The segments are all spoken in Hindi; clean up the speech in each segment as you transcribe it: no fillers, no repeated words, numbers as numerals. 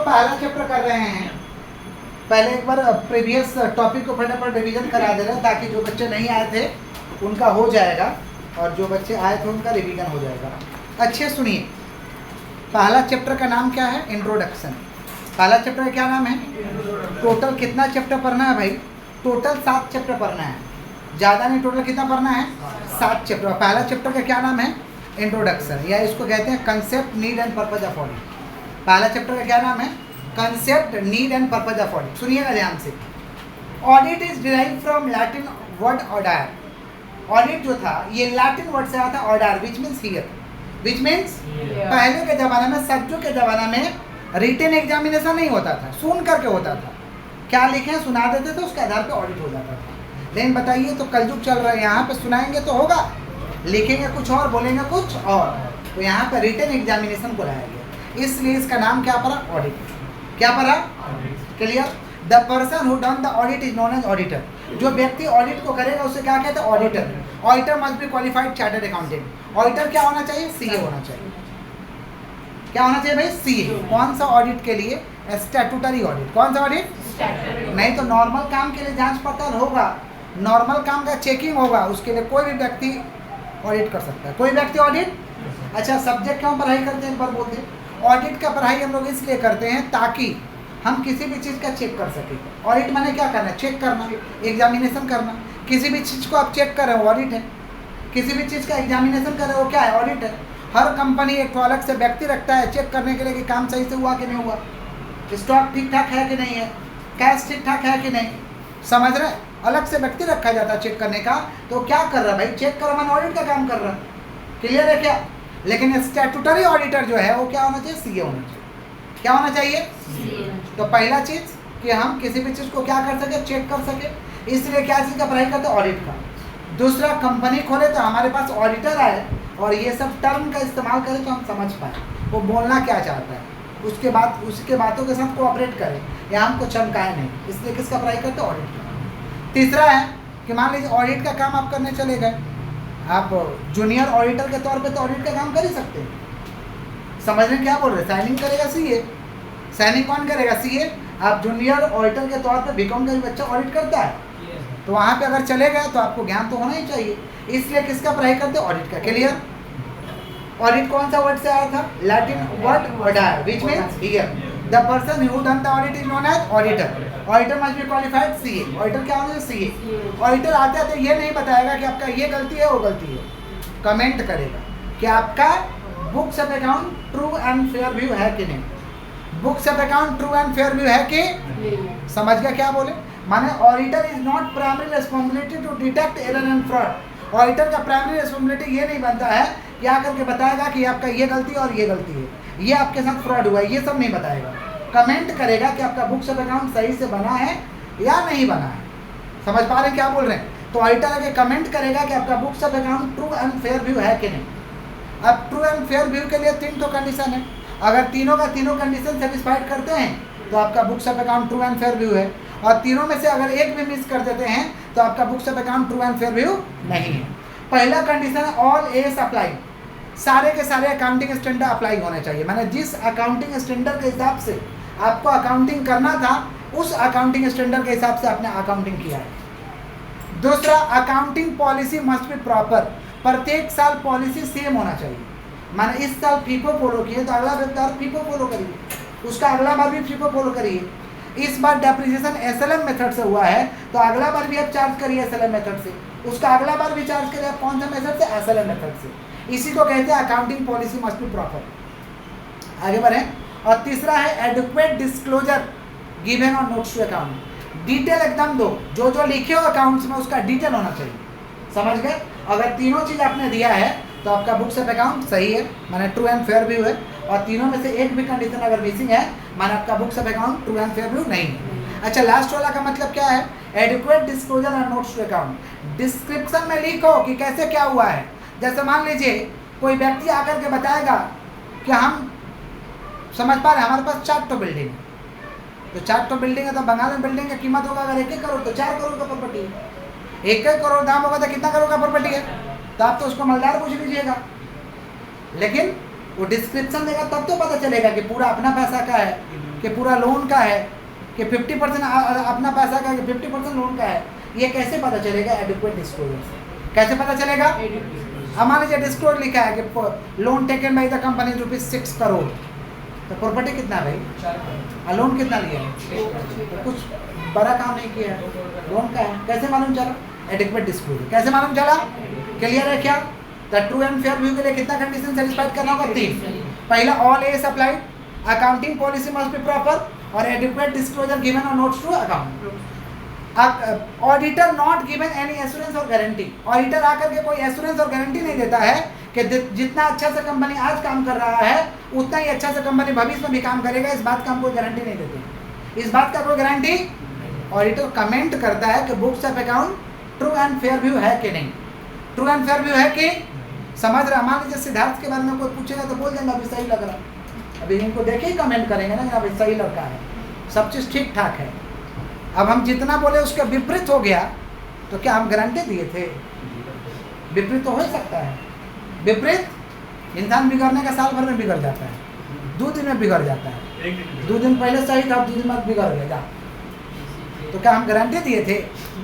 पहला चैप्टर कर रहे हैं। पहले एक बार प्रीवियस टॉपिक को फटाफट रिवीजन करा दे रहे हैं ताकि जो बच्चे नहीं आए थे उनका हो जाएगा और जो बच्चे आए थे उनका रिवीजन हो जाएगा। अच्छे सुनिए, पहला चैप्टर का नाम क्या है? इंट्रोडक्शन। पहला चैप्टर का क्या नाम है? टोटल कितना चैप्टर पढ़ना है भाई? टोटल 7 चैप्टर पढ़ना है, ज़्यादा नहीं। टोटल कितना पढ़ना है? 7 चैप्टर। पहला चैप्टर का क्या नाम है? इंट्रोडक्शन, या इसको कहते हैं concept, need and purpose of audit. पहला चैप्टर का क्या नाम है? Concept, need and purpose of audit. सुनिएगा ध्यान से। Audit is derive from Latin word order. Audit जो था ये लैटिन वर्ड से आया था order, which means here, which means पहले के ज़माने में, सदियों के ज़माने में रिटन एग्जामिनेशन नहीं होता था, सुन करके होता था। क्या लिखे सुना देते थे, उसके आधार पर ऑडिट हो जाता था। लेकिन बताइए, तो कलयुग चल रहा है, यहाँ पे सुनाएंगे तो होगा, लिखेंगे कुछ और, बोलेंगे कुछ और। तो यहाँ पर रिटन एग्जामिनेशन को लाया गया, इसलिए इसका नाम क्या पड़ा? ऑडिट। क्या पड़ा? Clear? The person who done the audit is known as auditor. जो व्यक्ति ऑडिट को करेगा उसे क्या कहते हैं? Auditor. Auditor must be qualified chartered accountant. Auditor क्या होना चाहिए? सीए होना चाहिए। क्या होना चाहिए भाई? सीए। कौन सा ऑडिट के लिए? Statutory audit. कौन सा ऑडिट? नहीं तो नॉर्मल काम के लिए जांच पड़ताल होगा, नॉर्मल काम का चेकिंग होगा, उसके लिए कोई भी व्यक्ति ऑडिट कर सकता है। कोई व्यक्ति ऑडिट। अच्छा, सब्जेक्ट क्यों पढ़ाई करते हैं? एक बार बोलते हैं। ऑडिट का पढ़ाई हम लोग इसलिए करते हैं ताकि हम किसी भी चीज़ का चेक कर सकें। ऑडिट माने क्या करना? चेक करना, एग्जामिनेशन करना। किसी भी चीज़ को आप चेक कर रहे हो, ऑडिट है। किसी भी चीज़ का एग्जामिनेशन कर रहे हो, क्या है? ऑडिट है। हर कंपनी एक अलग से व्यक्ति रखता है चेक करने के लिए कि काम सही से हुआ कि नहीं हुआ, स्टॉक ठीक ठाक है कि नहीं है, कैश ठीक ठाक है कि नहीं। समझ रहे? अलग से व्यक्ति रखा जाता है चेक करने का। तो क्या कर रहा है भाई? चेक कर, मैंने ऑडिट का काम कर रहा। क्लियर है क्या? लेकिन स्टैट्यूटरी ऑडिटर जो है वो क्या होना चाहिए? सीए होना चाहिए। क्या होना चाहिए? तो पहला चीज़ कि हम किसी भी चीज़ को क्या कर सके? चेक कर सके। इसलिए क्या चीज़ का पढ़ाई करते हैं? ऑडिट का। दूसरा, कंपनी खोले तो हमारे पास ऑडिटर आए और ये सब टर्म का इस्तेमाल करें तो हम समझ पाए वो बोलना क्या चाहता है, उसके बाद उसके बातों के साथ कोऑपरेट करें, या हमको चमकाए नहीं। इसलिए किसका पढ़ाई करते हैं? ऑडिट का। तीसरा है कि मान लीजिए ऑडिट का काम आप करने चले गए, आप जूनियर ऑडिटर के तौर पे तो ऑडिट का काम कर ही सकते हैं। समझ रहे क्या बोल रहे? साइनिंग करेगा सीए। साइनिंग कौन करेगा? सीए। आप जूनियर ऑडिटर के तौर पे बीकॉम का भी बच्चा ऑडिट करता है, तो वहाँ पे अगर चले गए तो आपको ज्ञान तो होना ही चाहिए। इसलिए किसका पढ़ाई करते हैं? ऑडिट का। क्लियर? ऑडिट कौन सा वर्ड से आया था? Latin word order, which means hear. The person who done the audit is known as auditor. Auditor must be qualified CA. Auditor क्या होना चाहिए? सीए। ऑडिटर आते आते ये नहीं बताएगा कि आपका ये गलती है वो गलती है, कमेंट करेगा कि आपका books of account true and fair view है कि नहीं। Books of account true and fair view है कि समझ गया क्या बोले? माने auditor is not primary responsibility to detect error and fraud. Auditor का प्राइमरी रिस्पॉन्सिबिलिटी ये नहीं बनता है कि आकर के बताएगा कि आपका ये गलती और ये गलती है, ये आपके साथ फ्रॉड हुआ है, ये सब नहीं बताएगा। कमेंट करेगा कि आपका बुक्स ऑफ अकाउंट सही से बना है या नहीं बना है। समझ पा रहे हैं क्या बोल रहे हैं? तो ऑडिटर आगे कमेंट करेगा कि आपका books of account true and fair view है कि नहीं। अब ट्रू एंड फेयर व्यू के लिए 3 तो कंडीशन है। अगर तीनों का तीनों कंडीशन सेटिस्फाइड करते हैं तो आपका books of account true and fair view है, और तीनों में से अगर एक भी मिस कर देते हैं तो आपका books of account true and fair view नहीं है। पहला कंडीशन है ऑल एस अप्लाई। सारे के सारे अकाउंटिंग स्टैंडर्ड अप्लाई होने चाहिए। मैंने जिस अकाउंटिंग स्टैंडर्ड के हिसाब से आपको अकाउंटिंग करना था उस अकाउंटिंग स्टैंडर्ड के हिसाब से आपने अकाउंटिंग किया है। दूसरा, accounting policy must be proper. प्रत्येक साल पॉलिसी सेम होना चाहिए। मैंने इस साल फीफो फॉलो किए तो अगला बार फीफो फॉलो करिए, उसका अगला बार भी फीफो फॉलो करिए। इस बार डेप्रिसिएशन एसएलएम मेथड से हुआ है तो अगला बार भी आप चार्ज करिए एसएलएम मेथड से, उसका अगला बार भी चार्ज करिए आप कौन सा मेथड से? एसएलएम मेथड से। इसी को कहते हैं accounting policy must be proper. आगे बढ़ें। और तीसरा है adequate disclosure given on notes to account. Detail एकदम दो, जो जो लिखे हो अकाउंट्स में उसका डिटेल होना चाहिए। समझ गए? अगर तीनों चीज़ आपने दिया है तो आपका बुक्स ऑफ अकाउंट सही है, माने ट्रू एंड फेयर व्यू है, और तीनों में से एक भी कंडीशन अगर मिसिंग है माने आपका books of account true and fair view नहीं है। अच्छा, लास्ट वाला का मतलब क्या है? Adequate disclosure on notes to account. Description में लिखो कि कैसे क्या हुआ है। जैसे मान लीजिए कोई व्यक्ति आकर के बताएगा कि हम समझ पा रहे हैं हमारे पास 4 तो बिल्डिंग है, तो 4 तो बिल्डिंग है तो बंगाल में बिल्डिंग की कीमत होगा अगर 1 करोड़ तो 4 करोड़ का प्रॉपर्टी है। 1 करोड़ दाम होगा तो कितना करोड़ का प्रॉपर्टी है? तो आप तो उसको मलदार पूछ लीजिएगा, लेकिन वो डिस्क्रिप्शन देगा तब तो पता चलेगा कि पूरा अपना पैसा का है कि पूरा लोन का है, कि 50% अपना पैसा का, 50% लोन का है, ये कैसे पता चलेगा? एडिक्वेट डिस्क्लोजर से। कैसे पता चलेगा? अब मान लीजिए डिस्क्लोज लिखा है कि loan taken by the company ₹6 crore, तो प्रॉपर्टी कितना है भाई? लोन कितना लिया है? तो कुछ बड़ा काम नहीं किया है, लोन का है। कैसे मालूम चला? Adequate disclosure. कैसे मालूम चला? क्लियर है क्या? The true and fair view के लिए कितना कंडीशन सेटिस्फाइड करना होगा? 3। पहला, all as applied, accounting policy must be proper, और एडिक्वेट डिस्क्लोजर गिवन और notes to account. Auditor not given any assurance और गारंटी। ऑडिटर आकर के कोई एश्योरेंस और गारंटी नहीं देता है कि जितना अच्छा से कंपनी आज काम कर रहा है उतना ही अच्छा से कंपनी भविष्य में भी काम करेगा। इस बात का हम कोई गारंटी नहीं देते। इस बात का कोई गारंटी, ऑडिटर कमेंट करता है कि books of account true and fair view है कि नहीं। ट्रू एंड फेयर व्यू है कि समझ रहा? मान लीजिए सिद्धार्थ के बारे में कोई पूछेगा तो बोल देंगे अभी सही लग रहा। अभी इनको देखे ही कमेंट करेंगे ना, अभी सही लड़का है, सब चीज़ ठीक ठाक है। अब हम जितना बोले उसका विपरीत हो गया तो क्या हम गारंटी दिए थे? विपरीत तो हो सकता है। विपरीत इंसान बिगड़ने का साल भर में बिगड़ जाता है, 2 दिन में बिगड़ जाता है। 2 दिन पहले सही था, 2 दिन बाद बिगड़ गया। तो क्या हम गारंटी दिए थे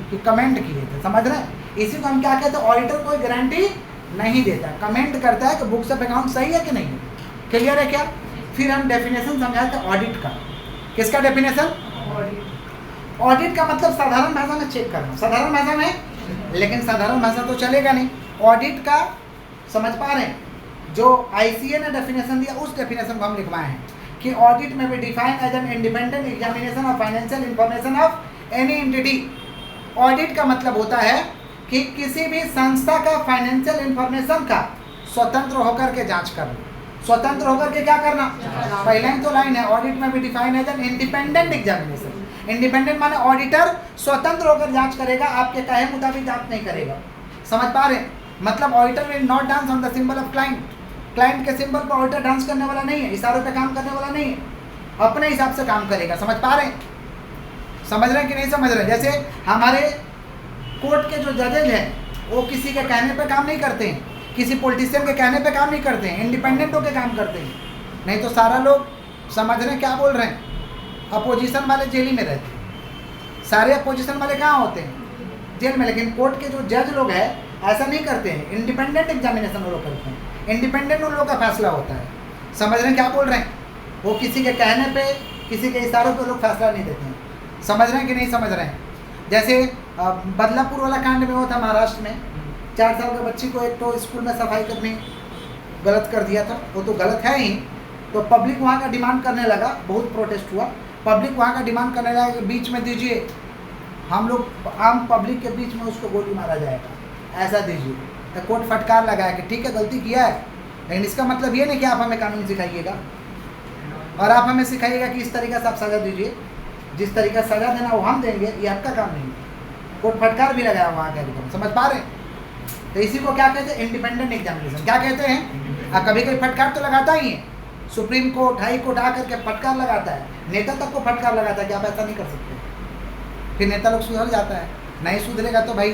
कि कमेंट किए थे? समझ रहे हैं? इसी को हम क्या कहते हैं? ऑडिटर कोई गारंटी नहीं देता, कमेंट करता है कि बुक्स ऑफ अकाउंट सही है कि नहीं है। क्लियर है क्या? फिर हम डेफिनेशन समझाते हैं ऑडिट का। किसका डेफिनेशन? ऑडिट का मतलब साधारण भाषा में चेक करना, साधारण भाषा में। लेकिन साधारण भाषा तो चलेगा नहीं। ऑडिट का समझ पा रहे हैं? जो ICA ने डेफिनेशन दिया उस डेफिनेशन को हम लिखवाए हैं कि ऑडिट में भी define as an independent examination of financial information of any entity. Audit का मतलब होता है कि किसी भी संस्था का फाइनेंशियल इंफॉर्मेशन का स्वतंत्र होकर के जांच करना। स्वतंत्र होकर के क्या करना? पहले ही तो लाइन है, ऑडिट में भी define as an independent examination. इंडिपेंडेंट माने ऑडिटर स्वतंत्र होकर जांच करेगा, आपके कहे मुताबिक जांच नहीं करेगा। समझ पा रहे? मतलब auditor will not dance on the symbol of client. Client के सिंबल पर ऑडिटर डांस करने वाला नहीं है, इशारों पे काम करने वाला नहीं है, अपने हिसाब से काम करेगा। समझ पा रहे? समझ रहे कि नहीं समझ रहे? जैसे हमारे कोर्ट के जो जजेज हैं वो किसी के कहने पे काम नहीं करते हैं, किसी पॉलिटिशियन के कहने पे काम नहीं करते हैं, इंडिपेंडेंट होकर काम करते हैं। नहीं तो सारा लोग समझ रहे क्या बोल रहे हैं? अपोजिशन वाले जेल ही में रहते हैं, सारे अपोजिशन वाले कहाँ होते हैं? जेल में। लेकिन कोर्ट के जो जज लोग हैं ऐसा नहीं करते हैं, इंडिपेंडेंट एग्जामिनेशन वो लोग करते हैं, इंडिपेंडेंट उन लोगों का फैसला होता है। समझ रहे हैं क्या बोल रहे हैं? वो किसी के कहने पे, किसी के इशारों पे लोग फैसला नहीं देते हैं। समझ रहे हैं कि नहीं समझ रहे हैं? जैसे बदलापुर वाला कांड में हुआ था महाराष्ट्र में, 4 साल के बच्ची को एक तो स्कूल में सफाई करने गलत कर दिया था, वो तो गलत है ही। तो पब्लिक वहाँ का डिमांड करने लगा, बहुत प्रोटेस्ट हुआ, पब्लिक वहाँ का डिमांड करने लगा कि बीच में दीजिए, हम लोग आम पब्लिक के बीच में उसको गोली मारा जाएगा, ऐसा दीजिए। तो कोर्ट फटकार लगाया कि ठीक है गलती किया है, लेकिन इसका मतलब ये नहीं कि आप हमें कानून सिखाइएगा और आप हमें सिखाइएगा कि इस तरीके से आप सज़ा दीजिए, जिस तरीके से सज़ा देना वो हम देंगे, ये आपका काम नहीं है। कोर्ट फटकार भी लगाया वहाँ के अधिकारी। समझ पा रहे हैं? तो इसी को क्या कहते हैं? Independent examination. क्या कहते हैं? कभी कभी फटकार तो लगाता ही है, सुप्रीम कोर्ट, हाई कोर्ट आकर के फटकार लगाता है, नेता तक को फटकार लगाता है कि आप ऐसा नहीं कर सकते। फिर नेता लोग सुधर जाता है, नहीं सुधरेगा तो भाई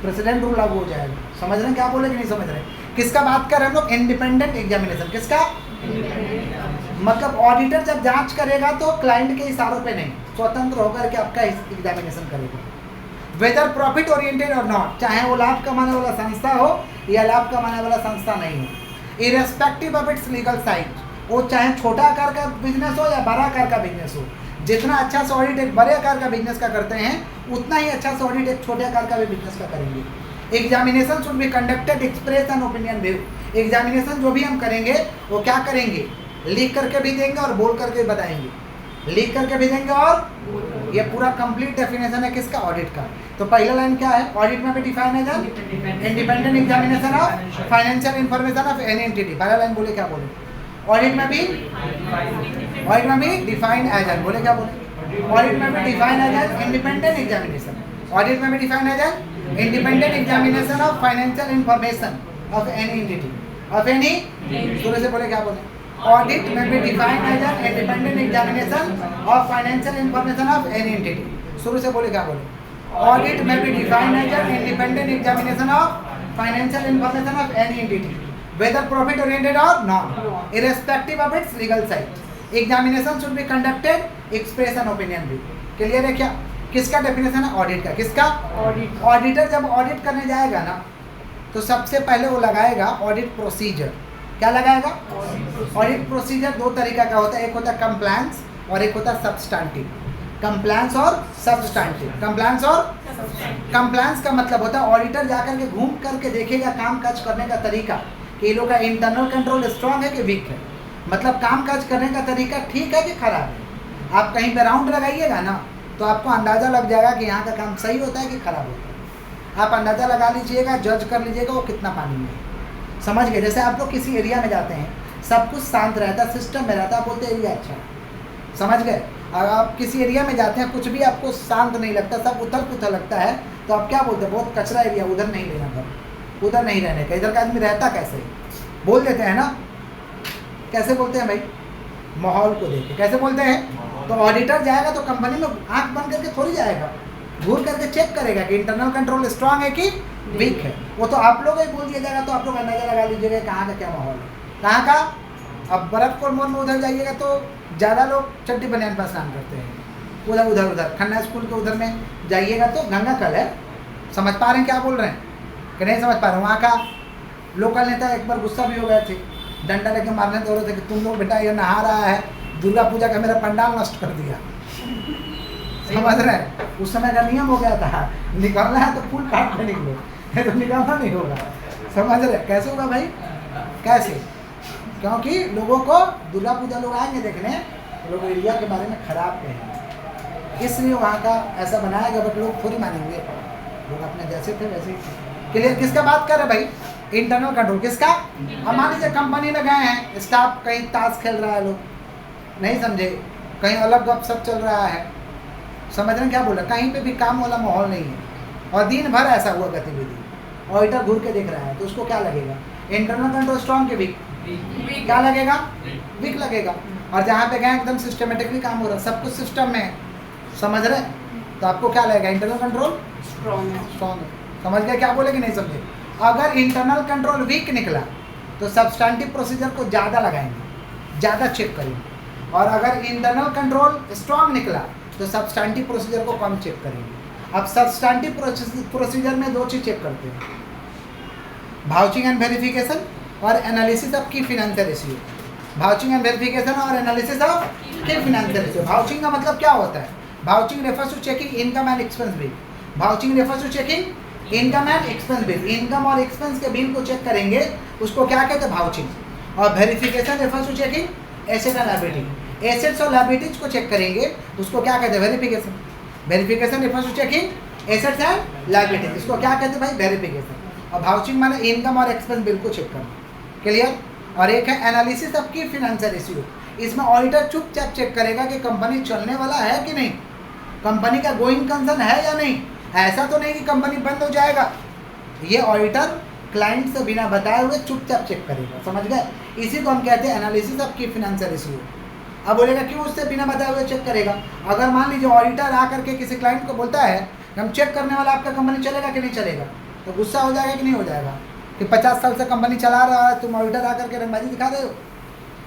प्रेसिडेंट रूल लागू हो जाएगा। समझ रहे हैं क्या बोले कि नहीं समझ रहे? किसका बात कर रहे हैं हम लोग? Independent examination. किसका? मतलब ऑडिटर जब जांच करेगा तो क्लाइंट के इशारों पे नहीं, स्वतंत्र होकर के आपका एग्जामिनेशन करेगा, वेदर प्रॉफिट ओरिएंटेड और नॉट, चाहे वो लाभ कमाने वाला संस्था हो या लाभ कमाने वाला संस्था नहीं हो, irrespective of its legal size, वो चाहे छोटा आकार का बिजनेस हो या बड़ा आकार का बिजनेस हो। जितना अच्छा से ऑडिट एक बड़े आकार का बिजनेस का करते हैं उतना ही अच्छा से ऑडिट एक छोटे आकार का भी बिजनेस का करेंगे। Examination should be conducted express and opinion view. Examination जो भी हम करेंगे वो क्या करेंगे? लिख करके भी देंगे और बोल करके बताएंगे, लिख करके भी देंगे और ये पूरा कंप्लीट डेफिनेशन है किसका? ऑडिट का। तो पहला लाइन क्या है? ऑडिट में भी डिफाइन है independent examination of financial information of any entity. पहला लाइन बोले क्या बोले? ऑडिट में भी डिफाइन एज एन, बोले क्या बोले? ऑडिट में भी define as an independent examination. Audit में भी define as an independent examination of financial information of any entity, of any, पूरे से बोले क्या बोले? ऑडिट में भी define as an independent examination of financial information of any entity. शुरू से बोले क्या बोले? ऑडिट में भी define as an independent examination of financial information of any entity, whether profit oriented or not, irrespective of its legal size, examination should be conducted, express an opinion भी। क्लियर है क्या? किसका डेफिनेशन है? ऑडिट का। किसका? ऑडिटर जब ऑडिट करने जाएगा ना तो सबसे पहले वो लगाएगा ऑडिट प्रोसीजर। क्या लगाएगा? ऑडिट प्रोसीजर दो तरीका का होता है, एक होता है कंप्लायंस और एक होता है सब्सटैंटिव। कंप्लायंस और सब्सटैंटिव। कंप्लायंस का मतलब होता है ऑडिटर जाकर के घूम करके देखेगा काम काज करने का तरीका कि ये लोग का इंटरनल कंट्रोल स्ट्रांग है कि वीक है, मतलब काम काज करने का तरीका ठीक है कि खराब है। आप कहीं पे राउंड लगाइएगा ना तो आपको अंदाज़ा लग जाएगा कि यहाँ का काम सही होता है कि खराब होता है। आप अंदाज़ा लगा लीजिएगा, जज कर लीजिएगा वो कितना पानी में है। समझ गए? जैसे आप लोग किसी एरिया में जाते हैं, सब कुछ शांत रहता है, सिस्टम में रहता है, बोलते एरिया अच्छा है। समझ गए? अगर आप किसी एरिया में जाते हैं, कुछ भी आपको शांत नहीं लगता, सब उथल पुथल लगता है, तो आप क्या बोलते हैं? बहुत कचरा एरिया, उधर नहीं लेना घर, उधर नहीं रहने का। इधर का आदमी रहता कैसे? बोल देते हैं ना। कैसे बोलते हैं भाई? माहौल को देख के। कैसे बोलते हैं? तो ऑडिटर जाएगा तो कंपनी में आंख बंद करके थोड़ी जाएगा, घूर करके चेक करेगा कि इंटरनल कंट्रोल स्ट्रांग है कि वीक है। वो तो आप लोग ही बोल दिया जाएगा, तो आप लोग अंदाजा लगा लीजिएगा कहाँ का क्या माहौल है, कहाँ का। अब बर्फपुर मोड़ में उधर जाइएगा तो ज़्यादा लोग चड्डी बनियान पर स्नान करते हैं। उधर खन्ना स्कूल के उधर में जाइएगा तो गंगा कल है। समझ पा रहे हैं क्या बोल रहे हैं कि नहीं समझ पा रहे हैं? वहाँ का लोकल नेता एक बार गुस्सा भी हो गए थे, डंडा लेके मारने दे रहे थे कि तुम लोग बेटा ये नहा रहा है, दुर्गा पूजा का मेरा पंडाल नष्ट कर दिया। समझ रहे हैं? उस समय का नियम हो गया था, निकलना है तो फूल काट के निकलो, नहीं तो निकलना नहीं होगा। समझ रहे? कैसे होगा भाई? कैसे? क्योंकि लोगों को दुर्गा पूजा लोग आएंगे देखने, लोग एरिया के बारे में खराब कहेंगे, इसलिए वहाँ का ऐसा बनाया गया। बट लोग थोड़ी मानेंगे, लोग अपने जैसे थे वैसे ही। क्लियर? किसका बात कर रहे भाई? Internal control. किसका? अब मान लीजिए कंपनी में गए हैं, स्टाफ कहीं ताश खेल रहा है, लोग नहीं समझे, कहीं अलग गपशप चल रहा है। समझ रहे क्या बोल रहे? कहीं पे भी काम वाला माहौल नहीं है और दिन भर ऐसा हुआ गतिविधि, ऑडिटर घूर के देख रहा है, तो उसको क्या लगेगा? इंटरनल कंट्रोल स्ट्रांग के वीक? क्या लगेगा? वीक लगेगा। और जहाँ पे गए एकदम सिस्टमेटिकली काम हो रहा है, सब कुछ सिस्टम में है। समझ रहे? तो आपको क्या लगेगा? इंटरनल कंट्रोल स्ट्रांग है। समझ गए क्या बोले कि नहीं समझे? अगर इंटरनल कंट्रोल वीक निकला तो सब्सटैंटिव प्रोसीजर को ज़्यादा लगाएंगे, ज़्यादा चेक करेंगे। और अगर इंटरनल कंट्रोल स्ट्रांग निकला तो सब्सटैंटिव प्रोसीजर को कम चेक करेंगे। अब सब्सटैंटिव प्रोसीजर में दो चीज़ चेक करते हैं, वाउचिंग एंड वेरिफिकेशन और analysis of key financial issue. Vouching and verification और analysis of key financial issue. Vouching का मतलब क्या होता है? Vouching refers to checking income and expense bill. Vouching refers to checking income and expense bill. Income और एक्सपेंस के बिल को चेक करेंगे, उसको क्या कहते हैं? वाउचिंग। और verification refers to checking asset and liability. Assets और लायबिलिटीज को चेक करेंगे, उसको क्या कहते हैं? Verification. Verification refers to checking assets and liabilities, इसको क्या कहते हैं भाई? वेरिफिकेशन। और वाउचिंग माने इनकम और एक्सपेंस बिल को चेक करना। क्लियर? और एक है analysis of key financial issue. इसमें ऑडिटर चुपचाप चेक करेगा कि कंपनी चलने वाला है कि नहीं, कंपनी का गोइंग कंसर्न है या नहीं। ऐसा तो नहीं कि कंपनी बंद हो जाएगा। ये ऑडिटर क्लाइंट से बिना बताए हुए चुपचाप चेक करेगा। समझ गए? इसी को हम कहते हैं analysis of key financial issue. अब बोलेगा क्यों उससे बिना बताए हुए चेक करेगा? अगर मान लीजिए ऑडिटर आकर के किसी क्लाइंट को बोलता है कि हम चेक करने वाला आपका कंपनी चलेगा कि नहीं चलेगा, तो गुस्सा हो जाएगा कि नहीं हो जाएगा कि 50 साल से कंपनी चला रहा है, तुम ऑडिटर आकर के रंगबाजी दिखा रहे हो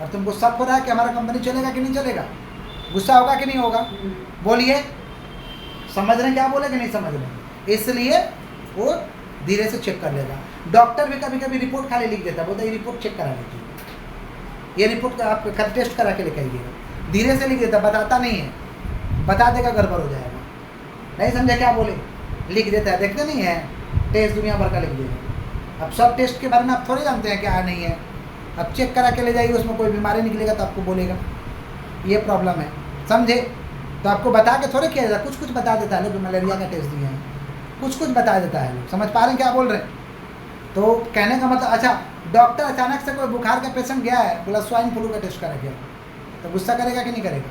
और तुमको शक हो रहा है कि हमारा कंपनी चलेगा कि नहीं चलेगा। गुस्सा होगा कि नहीं होगा? बोलिए। समझ रहे हैं क्या बोले कि नहीं समझ रहे? इसलिए वो धीरे से चेक कर लेगा। डॉक्टर भी कभी कभी रिपोर्ट खाली लिख देता है, बोलता है ये रिपोर्ट चेक करा लीजिए, ये रिपोर्ट आप टेस्ट करा के लेके आइएगा। धीरे से लिख देता, बताता नहीं है, बता देगा गड़बड़ हो जाएगा। नहीं समझे क्या बोले? लिख देता है, देखते नहीं है टेस्ट दुनिया भर का लिख देगा। अब सब टेस्ट के बारे में आप थोड़ी जानते हैं क्या नहीं है। अब चेक करा के ले जाइए, उसमें कोई बीमारी निकलेगा तो आपको बोलेगा ये प्रॉब्लम है। समझे? तो आपको बता के थोड़े किया जाता, कुछ कुछ बता देता है लोग, मलेरिया का टेस्ट दिए हैं, कुछ कुछ बता देता है लोग। समझ पा रहे हैं क्या बोल रहे हैं? तो कहने का मतलब, अच्छा डॉक्टर अचानक से कोई बुखार का पेशेंट गया है, बोला स्वाइन फ्लू का टेस्ट करा गया, तो गुस्सा करेगा कि नहीं करेगा?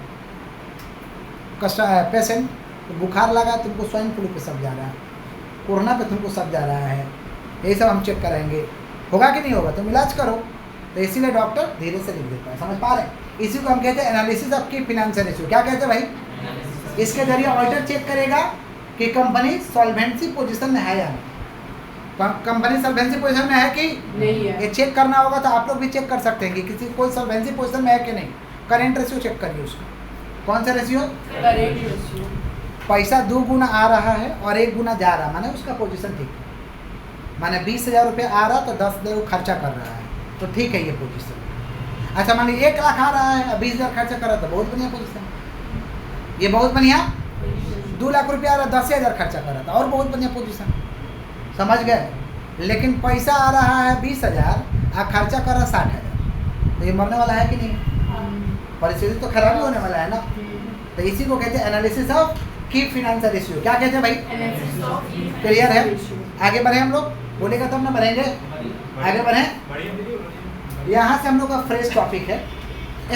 पेशेंट तो बुखार लगा, तुमको स्वाइन फ्लू पे सब जा रहा है, कोरोना पे तुमको सब जा रहा है, यही सब हम चेक कराएंगे, होगा कि नहीं होगा? तुम इलाज करो। तो इसीलिए डॉक्टर धीरे से लिख देता है। समझ पा रहे हैं? इसी को हम कहते हैं analysis of key financial issue. क्या कहते हैं भाई? इसके जरिए ऑडिटर चेक करेगा कि कंपनी सॉल्वेंसी पोजीशन में है या नहीं। कंपनी सॉल्वेंसी पोजीशन में है कि नहीं है, ये चेक करना होगा। तो आप लोग भी चेक कर सकते हैं कि किसी कोई सॉल्वेंसी पोजीशन में है कि नहीं। करेंट रेशियो चेक करिए उसका, कौन सा रेशियो? Current ratio. पैसा 2 गुना आ रहा है और 1 गुना जा रहा, माने उसका पोजीशन ठीक है। माने 20,000 रुपये आ रहा तो 10,000 वो खर्चा कर रहा है, तो ठीक है ये पोजीशन। अच्छा मान लीजिए 1 लाख आ रहा है और 20,000 खर्चा कर रहा तो बहुत बढ़िया पोजीशन, ये बहुत बढ़िया। 2 लाख रुपया आ रहा 10,000 खर्चा कर रहा था और बहुत बढ़िया पोजीशन, समझ गए। लेकिन पैसा आ रहा है 20,000 और खर्चा कर रहा 60,000, तो ये मरने वाला है कि नहीं? परिस्थिति तो खराब ही होने वाला है ना। तो इसी को कहते हैं analysis of key financial ratio. क्या कहते हैं भाई? क्लियर है? आगे बढ़े हम लोग, बोलेगा तब ना बढ़ेंगे, आगे बढ़े। यहाँ से हम लोग का फ्रेश टॉपिक है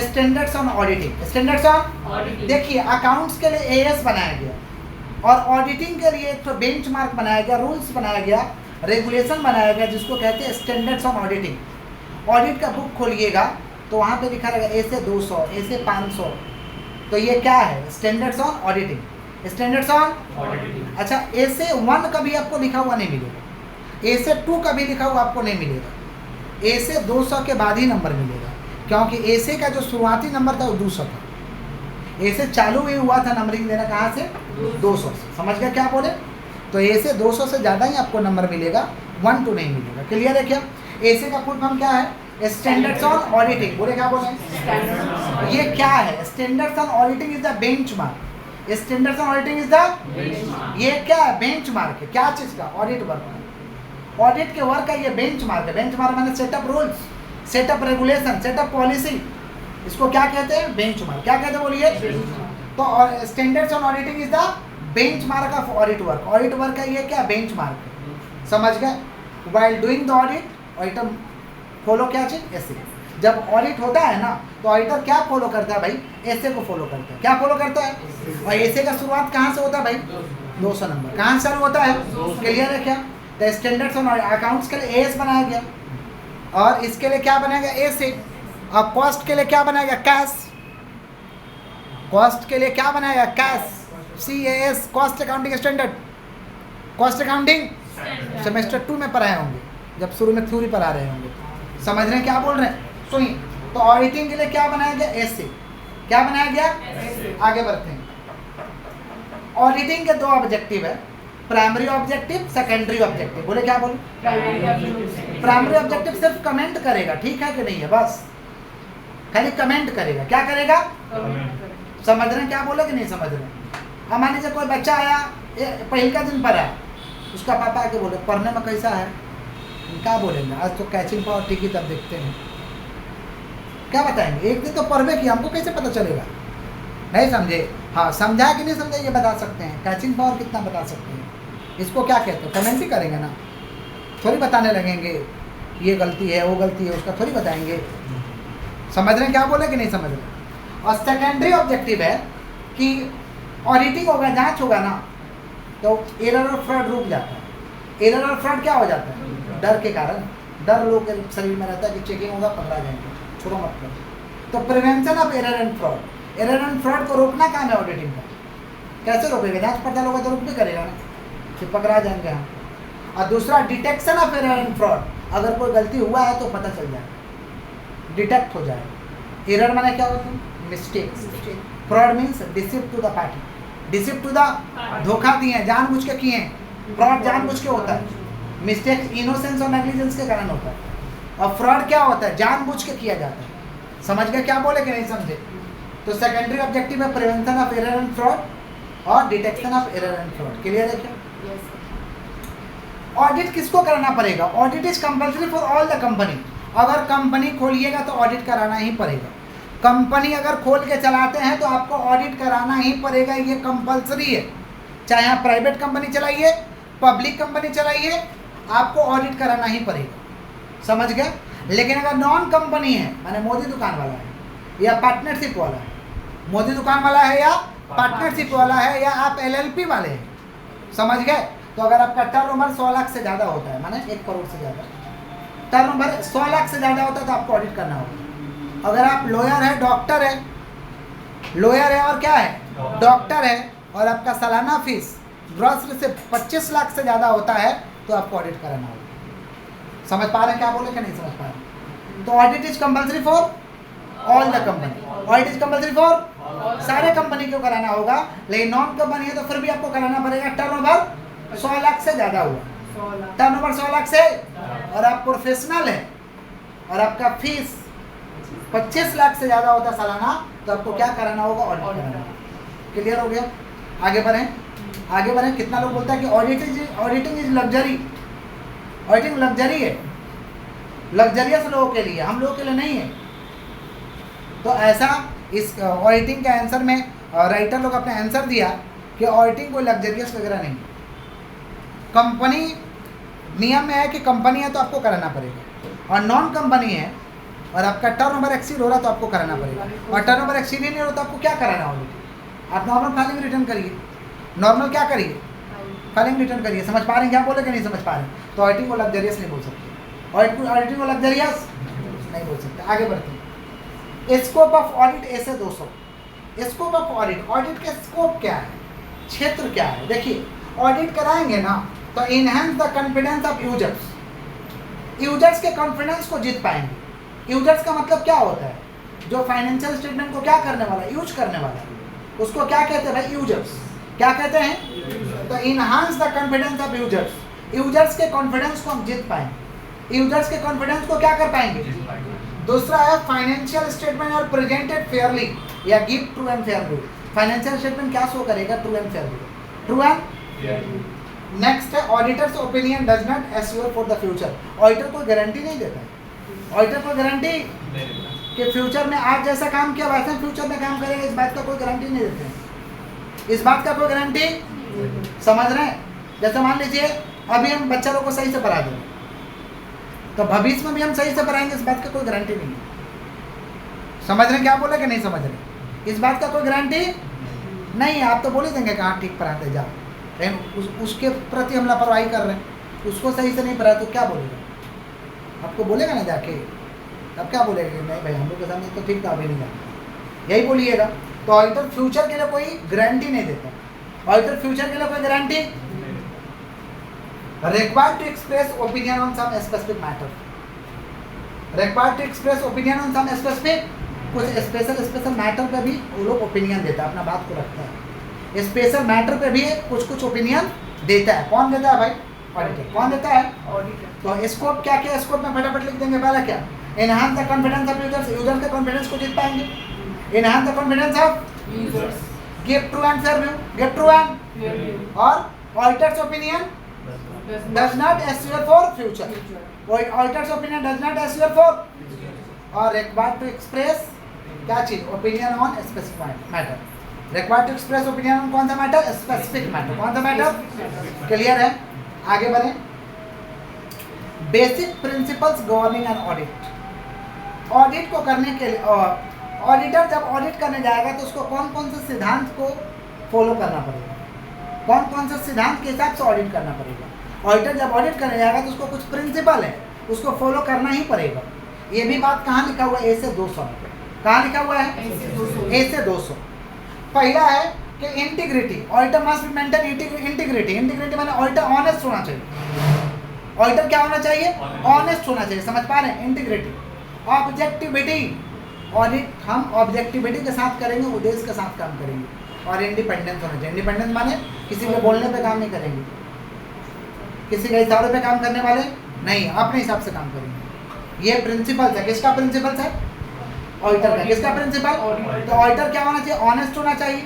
standards on auditing. Standards on, देखिए अकाउंट्स के लिए एएस बनाया गया और ऑडिटिंग के लिए एक तो बेंचमार्क बनाया गया, रूल्स बनाया गया, रेगुलेशन बनाया गया, जिसको कहते हैं स्टैंडर्ड्स ऑन ऑडिटिंग। ऑडिट का बुक खोलिएगा तो वहाँ पे लिखा रहेगा ए से 200, ए से 500, तो ये क्या है? Standards on auditing. Standards on auditing. अच्छा ए से 1 कभी आपको लिखा हुआ नहीं मिलेगा, ए से 2 कभी लिखा हुआ आपको नहीं मिलेगा, ए से 200 के बाद ही नंबर मिलेगा, क्योंकि ए से का जो शुरुआती नंबर था वो 200 था। ए से चालू ही हुआ था नंबरिंग देना, कहाँ से? 200 से। समझ गया क्या बोले? तो ए से 200 से ज़्यादा ही आपको नंबर मिलेगा, 1 2 नहीं मिलेगा। क्लियर है क्या? ए से का फुल फॉर्म क्या है? Standards on auditing. बोले क्या बोले? ये क्या है? Standards on auditing is the benchmark. Standards on auditing is the, ये क्या है? बेंचमार्क है। क्या चीज़ का? ऑडिट वर्क का। ऑडिट के वर्क का ये बेंचमार्क है। बेंचमार्क मैंने setup rules, setup regulation, setup policy, इसको क्या कहते हैं? बेंचमार्क। क्या कहते हैं बोलिए? तो standards on auditing is the benchmark of audit work. Audit work का ये क्या? बेंचमार्क है। समझ गए? While doing the audit, auditor follow क्या चीज? ऐसे। जब ऑडिट होता है ना तो ऑडिटर क्या फॉलो करता है भाई? ऐसे को फॉलो करता है। क्या फॉलो करता है? और ऐसे का शुरुआत कहाँ से होता है भाई? 200 नंबर। कहाँ से होता है? क्लियर है क्या? तो स्टैंडर्ड्स ऑन अकाउंट्स के लिए एएस बनाया गया और इसके लिए क्या बनाया गया? ए से। और कॉस्ट के लिए क्या बनाया गया? कैश। कॉस्ट के लिए क्या बनाया गया? Cash. CAS, cost accounting standard. Cost accounting semester 2 में पढ़ाए होंगे, जब शुरू में थ्योरी पढ़ा रहे होंगे। समझ रहे हैं क्या बोल रहे हैं? सुनिए, तो ऑडिटिंग के लिए क्या बनाया गया? ऐसे। क्या बनाया गया? आगे बढ़ते हैं। ऑडिटिंग के 2 ऑब्जेक्टिव है, प्राइमरी ऑब्जेक्टिव, सेकेंडरी ऑब्जेक्टिव। बोले क्या बोले? प्राइमरी ऑब्जेक्टिव सिर्फ कमेंट करेगा, ठीक है कि नहीं है? बस खाली कमेंट करेगा। क्या करेगा? समझ रहे हैं क्या बोले कि नहीं समझ रहे? अब मान लीजिए कोई बच्चा आया, पहल का दिन पढ़ा, उसका पापा आके बोले पढ़ने में कैसा है? क्या बोलेंगे? आज तो कैचिंग पावर ठीक ही, तब देखते हैं। क्या बताएंगे? एक दिन तो पढ़वे कि हमको कैसे पता चलेगा? नहीं समझे? हाँ, समझा कि नहीं समझा ये बता सकते हैं। कैचिंग पावर कितना बता सकते हैं? इसको क्या कहते हैं? कमेंट ही करेंगे ना, थोड़ी बताने लगेंगे ये गलती है वो गलती है, उसका थोड़ी बताएंगे। समझ रहे हैं क्या बोले कि नहीं समझ रहे? और सेकेंडरी ऑब्जेक्टिव है कि ऑडिटिंग होगा, जांच होगा ना, तो एरर और फ्रॉड रुक जाता है। एरर और फ्रॉड क्या हो जाता है? डर के कारण। डर लोग के शरीर में रहता है कि चेकिंग होगा, पकड़ा जाएंगे, छोड़ो मत करो। तो prevention of error and fraud. Error and fraud को रोकना काम है ऑडिटिंग का। कैसे रोकेगा? जांच पड़ताल होगा तो रुक भी करेगा ना, फिर पकड़ा जाएंगे हम। और दूसरा detection of error and fraud. अगर कोई गलती हुआ है तो पता चल जाएगा, डिटेक्ट हो जाएगा। एरर माने क्या होता है? Mistakes. Fraud means deceive to the party. Deceive to the, धोखा दिए, जानबूझ के किए। फ्रॉड जानबूझ के होता है। मिस्टेक इनोसेंस और नेग्लिजेंस के कारण होता है। और फ्रॉड क्या होता है? जानबूझ के किया जाता है। समझ गए क्या बोले कि नहीं समझे? तो सेकेंडरी ऑब्जेक्टिव है prevention of error and fraud और detection of error and fraud. Clear है क्या? ऑडिट किसको कराना पड़ेगा? Audit is compulsory for all the company. अगर कंपनी खोलिएगा तो ऑडिट कराना ही पड़ेगा। कंपनी अगर खोल के चलाते हैं तो आपको ऑडिट कराना ही पड़ेगा, ये कंपल्सरी है। चाहे आप प्राइवेट कंपनी चलाइए, पब्लिक कंपनी चलाइए, आपको ऑडिट कराना ही पड़ेगा। समझ गए? लेकिन अगर नॉन कंपनी है, माने मोदी दुकान वाला है या पार्टनरशिप वाला है, मोदी दुकान वाला है या पार्टनरशिप वाला है या आप LLP वाले हैं, समझ गए? तो अगर आपका टर्नओवर 100 लाख से ज़्यादा होता है, माने 1 करोड़ से ज़्यादा, टर्नओवर 100 लाख से ज़्यादा होता है तो आपको ऑडिट करना होगा। अगर आप लॉयर है, डॉक्टर है, लॉयर है और क्या है? डॉक्टर है, और आपका सालाना फीस ग्रॉस से 25 लाख से ज़्यादा होता है तो आपको ऑडिट कराना होगा। समझ पा रहे हैं क्या बोले कि नहीं समझ पा रहे? तो audit is compulsory for all the company. और इट इज कंपल्सरी फॉर सारे कंपनी को कराना होगा, लेकिन नॉन कंपनी है तो फिर भी आपको कराना पड़ेगा। टर्नओवर 100 लाख से ज्यादा हुआ, टर्नओवर 100 लाख से, और आप प्रोफेशनल है और आपका फीस 25 लाख से ज्यादा होता सालाना, तो आपको क्या कराना होगा? ऑडिट कराना होगा। क्लियर हो गया? आगे बढ़ें, आगे बढ़ें। कितना लोग बोलता है कि auditing is luxury, auditing luxury है, लग्जरियस लोगों के लिए, हम लोगों के लिए नहीं है। तो ऐसा इस ऑडिटिंग के आंसर में राइटर लोग अपने आंसर दिया कि ऑडिटिंग कोई लग्जरियस वगैरह नहीं। कंपनी नियम में है कि कंपनी है तो आपको कराना पड़ेगा, और नॉन कंपनी है और आपका टर्नओवर एक्सीड हो रहा तो आपको कराना पड़ेगा, और टर्नओवर एक्सीड ही नहीं हो रहा तो आपको क्या कराना होगा? आप नॉर्मल फाइलिंग रिटर्न करिए, नॉर्मल क्या करिए? फाइलिंग रिटर्न करिए। समझ पा रहे हैं क्या बोले कि नहीं समझ पा रहे हैं? तो ऑडिटिंग को लग्जरियस नहीं बोल सकते, ऑडिटिंग को लग्जरियस नहीं बोल सकते। आगे बढ़ते हैं। स्कोप ऑफ ऑडिट ऐसे 200। स्कोप ऑफ ऑडिट, ऑडिट का स्कोप क्या है, क्षेत्र क्या है? देखिए, ऑडिट कराएंगे ना तो enhance the confidence of users, users के कॉन्फिडेंस को जीत पाएंगे। यूजर्स का मतलब क्या होता है? जो फाइनेंशियल स्टेटमेंट को क्या करने वाला है? यूज करने वाला है, उसको क्या कहते हैं भाई? यूजर्स। क्या कहते हैं? तो enhance the confidence of users, users के कॉन्फिडेंस को हम जीत पाएंगे, यूजर्स के कॉन्फिडेंस को क्या कर पाएंगे? दूसरा है फाइनेंशियल स्टेटमेंट और प्रेजेंटेड फेयरली या give true and fair view. Financial statement क्या शो करेगा? True and fair view, true and. Next है auditor's opinion does not assure for the future. Auditor कोई गारंटी नहीं देता है, ऑडिटर कोई गारंटी कि फ्यूचर में आज जैसा काम किया वैसे फ्यूचर में काम करेंगे, इस बात का कोई गारंटी नहीं देते हैं, इस बात का कोई गारंटी। समझ रहे हैं? जैसे मान लीजिए अभी हम बच्चा लोग को सही से पढ़ा दें तो भविष्य में भी हम सही से पढ़ाएंगे, इस बात का कोई गारंटी नहीं है। समझ रहे हैं क्या बोले कि नहीं समझ रहे? इस बात का कोई गारंटी नहीं है। आप तो बोल ही देंगे कि हाँ ठीक पढ़ाते जाओ, लेकिन उसके प्रति हम लापरवाही कर रहे हैं, उसको सही से नहीं पढ़ा तो क्या बोलेगा? आपको बोलेगा ना जाके, तब क्या बोलेगा कि नहीं भाई हम लोग के सामने तो ठीक था, अभी नहीं जाता, यही बोलिएगा। तो ऑडिटर फ्यूचर के लिए कोई गारंटी नहीं देता, ऑडिटर फ्यूचर के लिए कोई guarantee. required to express opinion on some specific matter, required to express opinion on some specific, कुछ स्पेशल मैटर पे भी वो लोग ओपिनियन देता है, अपना बात को रखता है। स्पेशल मैटर पे भी कुछ ओपिनियन देता है। कौन देता है भाई? ऑडिटर। कौन देता है? ऑडिटर। तो स्कोप क्या क्या? स्कोप में फटाफट लिख देंगे। पहला क्या? Enhance the confidence of users, user के कॉन्फिडेंस को जीत पाएंगे। Enhance the confidence of users, give true and fair view, give true and, और auditor's opinion does not assure for future, auditor's opinion does not assure for, और required to express क्या चीज? opinion on specific matter, required to express opinion on कौन सा मैटर? specific matter। कौन सा मैटर? क्लियर है? आगे बढ़े। Basic principles governing an audit, audit को करने के लिए ऑडिटर जब ऑडिट करने जाएगा तो उसको कौन कौन से सिद्धांत को फॉलो करना पड़ेगा, कौन कौन से सिद्धांत के हिसाब से ऑडिट करना पड़ेगा। ऑडिटर जब ऑडिट करने जाएगा तो उसको कुछ प्रिंसिपल है, उसको फॉलो करना ही पड़ेगा। ये भी बात कहाँ लिखा हुआ है? A से 200 में। कहाँ लिखा हुआ है? A से 200। पहला है कि integrity, auditor must maintain integrity. Integrity माने ऑडिटर ऑनेस्ट होना चाहिए। ऑडिटर क्या होना चाहिए? ऑनेस्ट होना चाहिए। समझ पा रहे हैं? इंटीग्रिटी। ऑब्जेक्टिविटी, ऑडिट हम ऑब्जेक्टिविटी के साथ करेंगे, उद्देश्य के साथ काम करेंगे। और इंडिपेंडेंस होना चाहिए। इंडिपेंडेंस माने किसी के बोलने पे काम नहीं करेंगे, किसी के इशारे पे काम करने वाले नहीं, अपने हिसाब से काम करेंगे। ये प्रिंसिपल है। किसका प्रिंसिपल है? ऑडिटर का। किसका प्रिंसिपल? तो ऑडिटर क्या होना चाहिए? ऑनेस्ट होना चाहिए,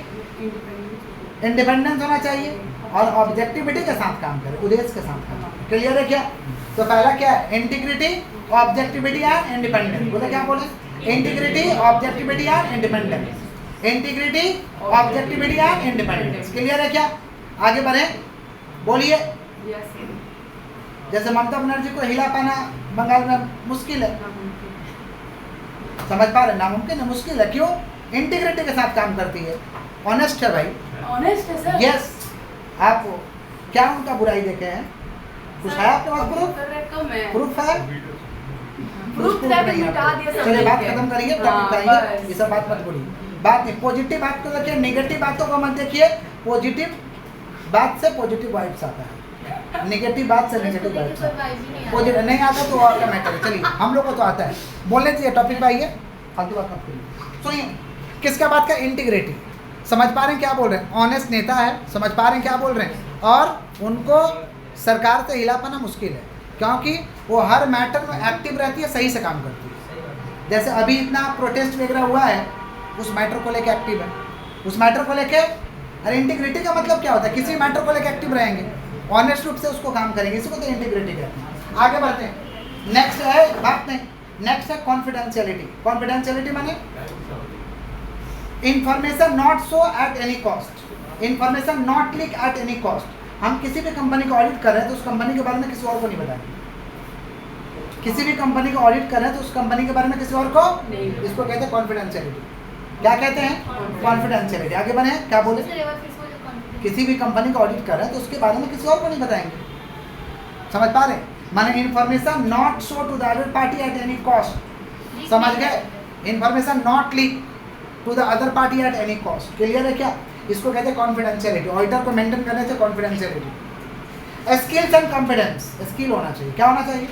इंडिपेंडेंस होना चाहिए, और ऑब्जेक्टिविटी के साथ काम करे, उद्देश्य के साथ काम करे। क्लियर है क्या? तो पहला क्या है? Integrity, objectivity and independence. बोले क्या बोले? Integrity, objectivity and independence. Integrity, objectivity and independence. Clear है क्या? आगे बढ़े, बोलिए। जैसे ममता बनर्जी को हिला पाना बंगाल में मुश्किल है, समझ पा रहे? नामुमकिन है, मुश्किल है। क्यों? इंटीग्रिटी के साथ काम करती है, ऑनेस्ट है भाई, ऑनेस्ट है सर। यस। आप क्या उनका बुराई देखे हैं? कुछ है आपके पास प्रूफ? प्रूफ है? प्रूफ नहीं है। चलिए बात खत्म करिए, टॉपिक करिए, ये सब बात मत बोलिए। बात नहीं, पॉजिटिव बात को देखिए, नेगेटिव बातों को मत देखिए। पॉजिटिव बात से पॉजिटिव वाइब्स आता है, नेगेटिव बात से नेगेटिव वाइब्स आता है। पॉजिटिव नहीं आता तो और क्या मैटर है। चलिए हम लोग को तो आता है। बोलने चाहिए, टॉपिक पे आइए। फालतू बात मत करिए। सुनिए, किसका बात का इंटीग्रिटी, समझ पा रहे हैं क्या बोल रहे हैं? ऑनेस्ट नेता है, समझ पा रहे हैं क्या बोल रहे हैं? और उनको सरकार से हिला पाना मुश्किल है, क्योंकि वो हर मैटर में एक्टिव रहती है, सही से काम करती है। जैसे अभी इतना प्रोटेस्ट वगैरह हुआ है, उस मैटर को लेके एक्टिव है, उस मैटर को लेके। अरे इंटीग्रिटी का मतलब क्या होता है? किसी मैटर को लेके एक्टिव रहेंगे, ऑनेस्ट रूप से उसको काम करेंगे, इसको तो इंटीग्रिटी कहते हैं। आगे बढ़ते हैं। नेक्स्ट है, बात नहीं, नेक्स्ट है कॉन्फिडेंशियलिटी। कॉन्फिडेंशियलिटी माने information not show at any cost, information not leak eight any cost. हम किसी भी कंपनी का ऑडिट कर रहे हैं तो उस कंपनी के बारे में किसी और को नहीं बताएंगे। किसी भी कंपनी का ऑडिट कर रहे हैं तो उस कंपनी के बारे में किसी और को, इसको कहते हैं कॉन्फिडेंशियलिटी। क्या कहते हैं? कॉन्फिडेंशियलिटी। आगे बढ़े, क्या बोले? किसी भी कंपनी का ऑडिट कर रहे हैं तो उसके बारे में किसी और को नहीं बताएंगे। समझ पा रहे? माने information not show to the other party at any cost. समझ गए? Information not leak to the other party at any cost. Clear है क्या? इसको कहते हैं कॉन्फिडेंशियलिटी। ऑडिटर को मेंटेन करने से confidentiality. Skills and confidence, skill होना चाहिए, क्या होना चाहिए?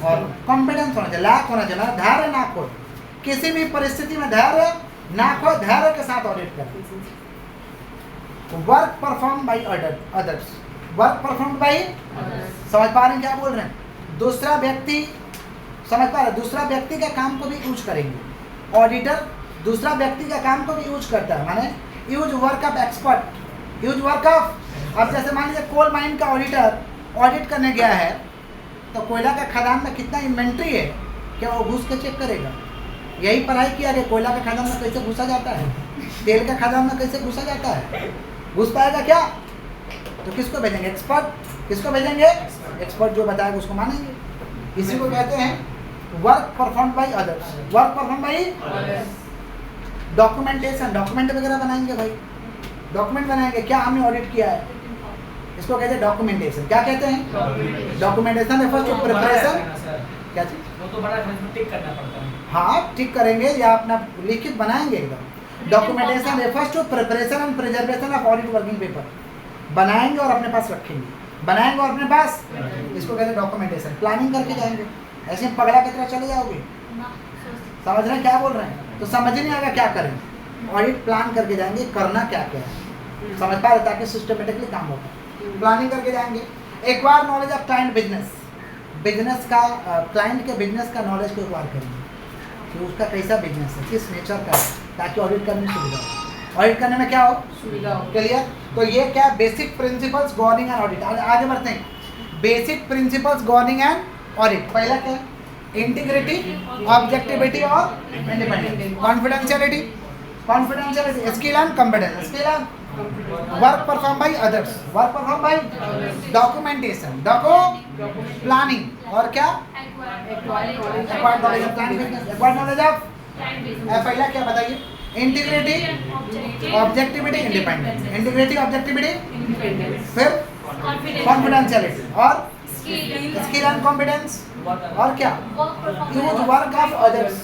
और कॉन्फिडेंस होना चाहिए, लाख होना चाहिए, धैर्य ना खो, किसी भी परिस्थिति में धैर्य ना खो, धैर्य के साथ ऑडिट करें। Work perform by others, work perform by, समझ पा रहे हैं क्या बोल रहे हैं? दूसरा व्यक्ति, समझ पा रहे हैं, दूसरा व्यक्ति का काम को भी यूज करेंगे। ऑडिटर दूसरा व्यक्ति का काम को भी यूज करता है, माने use work of expert, use work of. अब जैसे मान लीजिए कोल माइन का ऑडिटर ऑडिट करने गया है, तो कोयला का खदान में कितना इन्वेंट्री है, क्या वो घुस के चेक करेगा? यही पढ़ाई किया गया, कोयला का खदान में कैसे घुसा जाता है, तेल का खदान में कैसे घुसा जाता है, घुस पाएगा क्या? तो किसको भेजेंगे? एक्सपर्ट। किसको भेजेंगे? एक्सपर्ट जो बताएगा उसको मानेंगे। इसी को कहते हैं work perform by others, work perform by. Documentation, document वगैरह बनाएंगे भाई, डॉक्यूमेंट बनाएंगे, क्या हमने ऑडिट किया है, इसको कहते हैं डॉक्यूमेंटेशन। क्या कहते हैं? Documentation refers to preparation. क्या चीज? वो तो बड़ा टिक करना पड़ता है। हाँ, टिक करेंगे या अपना लिखित बनाएंगे एकदम। Documentation refers to preparation and preservation of audit working paper. बनाएंगे और अपने पास रखेंगे, बनाएंगे और अपने पास, इसको कहते हैं डॉक्यूमेंटेशन। प्लानिंग करके जाएंगे, ऐसे पगला की तरह चले जाओगे। समझ रहे हैं क्या बोल रहे हैं? तो समझ नहीं आएगा क्या करें। ऑडिट प्लान करके जाएंगे, करना क्या क्या है, समझ पा रहे, ताकि सिस्टमेटिकली काम होगा। प्लानिंग करके जाएंगे। Acquire knowledge of client business, business का क्लाइंट के बिजनेस का नॉलेज को एक्वायर करेंगे कि उसका कैसा बिजनेस है, किस नेचर का है, ताकि ऑडिट करने में सुविधा हो। ऑडिट करने में क्या हो? सुविधा हो। क्लियर? तो ये क्या? Basic principles governing and audit. आगे बढ़ते हैं। Basic principles governing and audit. पहला क्या है? इंटीग्रिटी, ऑब्जेक्टिविटी और independence. Confidentiality, confidentiality, skill and competence, skill and work perform by others, work perform by documentation, planning और क्या? Acquired knowledge of client business, acquired knowledge of. पहला क्या बताइए? Integrity, objectivity, independence. Integrity, objectivity, फिर कॉन्फिडेंशियलिटी और स्किल एंड कॉम्पिटेंस और क्या? Use work of others,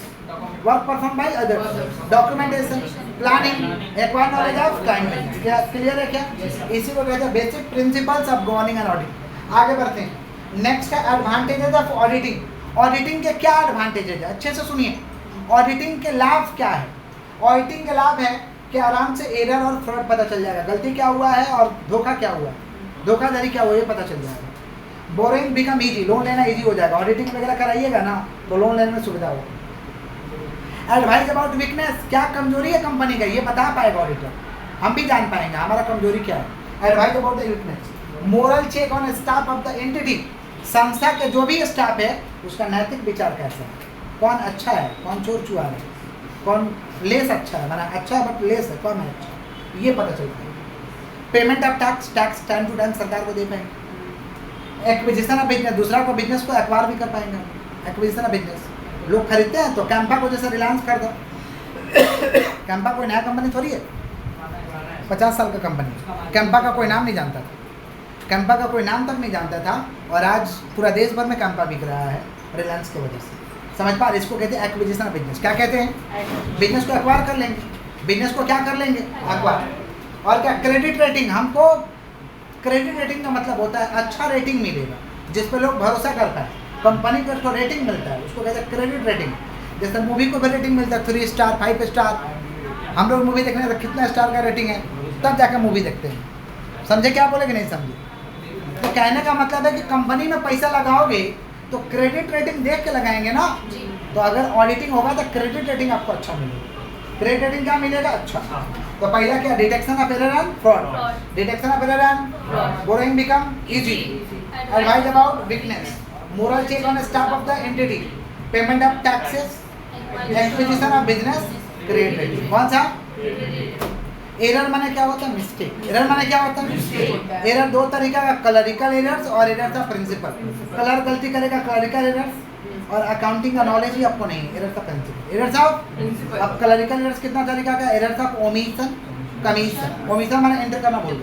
work perform by others, documentation, planning, acquired knowledge of client. क्या क्लियर है क्या? इसी को कहते हैं basic principles of governing and audit. आगे बढ़ते हैं। नेक्स्ट है एडवांटेजेस ऑफ ऑडिटिंग। ऑडिटिंग के क्या एडवांटेजेस है? अच्छे से सुनिए। ऑडिटिंग के लाभ क्या है? ऑडिटिंग के लाभ है कि आराम से एरर और फ्रॉड पता चल जाएगा, गलती क्या हुआ है और धोखा क्या हुआ है, धोखाधड़ी क्या हुआ है, ये पता चल जाएगा। बोरिंग बिकम इजी, लोन लेना इजी हो जाएगा। ऑडिटिंग वगैरह कराइएगा ना तो लोन लेने में सुविधा होगा। एडवाइस अबाउट वीकनेस, क्या कमजोरी है कंपनी का, ये बता पाएगा ऑडिटर, हम भी जान पाएंगे हमारा कमजोरी क्या है। Advice about the weakness. Moral check on staff of the entity, संस्था के जो भी स्टाफ है उसका नैतिक विचार कैसा है, कौन अच्छा है, कौन चोर चुआ है, कौन लेस अच्छा है, माना अच्छा है बट लेस है, कौन है अच्छा, ये पता चलता है। Payment of tax, tax time to time सरकार को दे पाएंगे। एक्विजिशन ऑफ बिजनेस, दूसरा को बिजनेस को एक्वायर भी कर पाएंगे। एक्विजिशन ऑफ बिजनेस, लोग खरीदते हैं तो कैंपा को जैसे रिलायंस कर दो। कैंपा कोई नया कंपनी थोड़ी है, 50 साल का कंपनी। कैंपा का कोई नाम नहीं जानता था, कैंपा का कोई नाम तक नहीं जानता था, और आज पूरा देश भर में कैंपा बिक रहा है रिलायंस की वजह से। समझ पा रहे? इसको कहते हैं एक्विजिशन ऑफ बिजनेस। क्या कहते हैं? बिजनेस को एक्वायर कर लेंगे। बिजनेस को क्या कर लेंगे? एक्वायर। और क्या? Credit rating. हमको क्रेडिट रेटिंग का मतलब होता है अच्छा रेटिंग मिलेगा जिस पे लोग भरोसा कर पाए, कंपनी को रेटिंग मिलता है, उसको कहते हैं क्रेडिट रेटिंग। जैसे मूवी को भी रेटिंग मिलता है 3 स्टार 5 स्टार। हम लोग मूवी देखने तो कितना स्टार का रेटिंग है, तब जाकर मूवी देखते हैं। समझे क्या बोले कि नहीं समझे? तो कहने का मतलब है कि कंपनी में पैसा लगाओगे तो क्रेडिट रेटिंग देख के लगाएंगे ना। तो अगर ऑडिटिंग होगा तो क्रेडिट रेटिंग आपको अच्छा मिलेगा। क्रेडिट रेटिंग क्या मिलेगा? अच्छा। तो पहला क्या? Detection of error and fraud. Detection of error and borrowing become easy. Advice about weakness, moral check on staff of the entity, payment of taxes, acquisition of business, credit rating. कौन सा? एरर माने क्या होता है? मिस्टेक। एरर माने क्या होता है? एरर दो तरीका का, क्लरिकल एरर्स और एरर्स ऑफ प्रिंसिपल। कलर गलती करेगा, क्लरिकल एरर्स, और अकाउंटिंग का नॉलेज ही आपको नहीं है, errors of principle. Errors of अब क्लरिकल एरर्स कितना तरीका का? Errors of omission, commission. Omission माने एंटर करना बोल,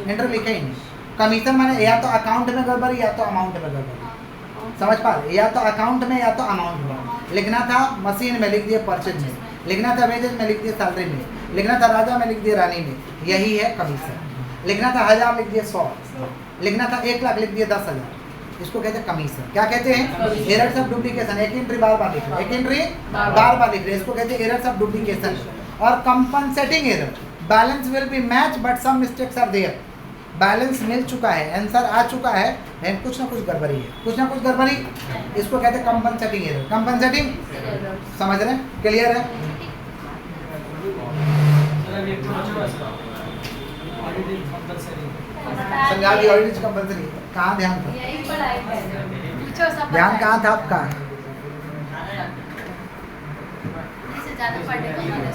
एंटर लिखा ही नहीं। कमीशन माने या तो अकाउंट में गड़बड़ी या तो अमाउंट में गड़बड़ी। समझ पा रहे? या तो अकाउंट में या तो अमाउंट में। लिखना था मशीन में, लिख दिए परचेज में। लिखना था वेजेज में, लिख दिए सैलरी में। लिखना था राजा में, लिख दिए रानी में। यही है कमीशन। लिखना था 1000, लिख दिए 100। लिखना था 1 लाख, लिख दिए 10,000। इसको कहते हैं कमीशन। क्या कहते हैं? Errors of duplication. एक एंट्री बार बार लिख रहे, एक एंट्री बार बार लिख रहे, इसको कहते हैं एरर्स ऑफ डुप्लीकेशन। और compensating error, balance will be match but some mistakes are there. Balance मिल चुका है, आंसर आ चुका है, लेकिन कुछ ना कुछ गड़बड़ी है, कुछ ना कुछ गड़बड़ी। इसको कहते हैं कंपनसेटिंग एरर। कंपनसेटिंग समझ रहे हैं? क्लियर है? समझा दी ऑडिट कंपलसरी। कहाँ ध्यान था? यही पढ़ाई है। पूछो सब ध्यान कहाँ था आपका? इससे ज़्यादा पढ़ने को मिले।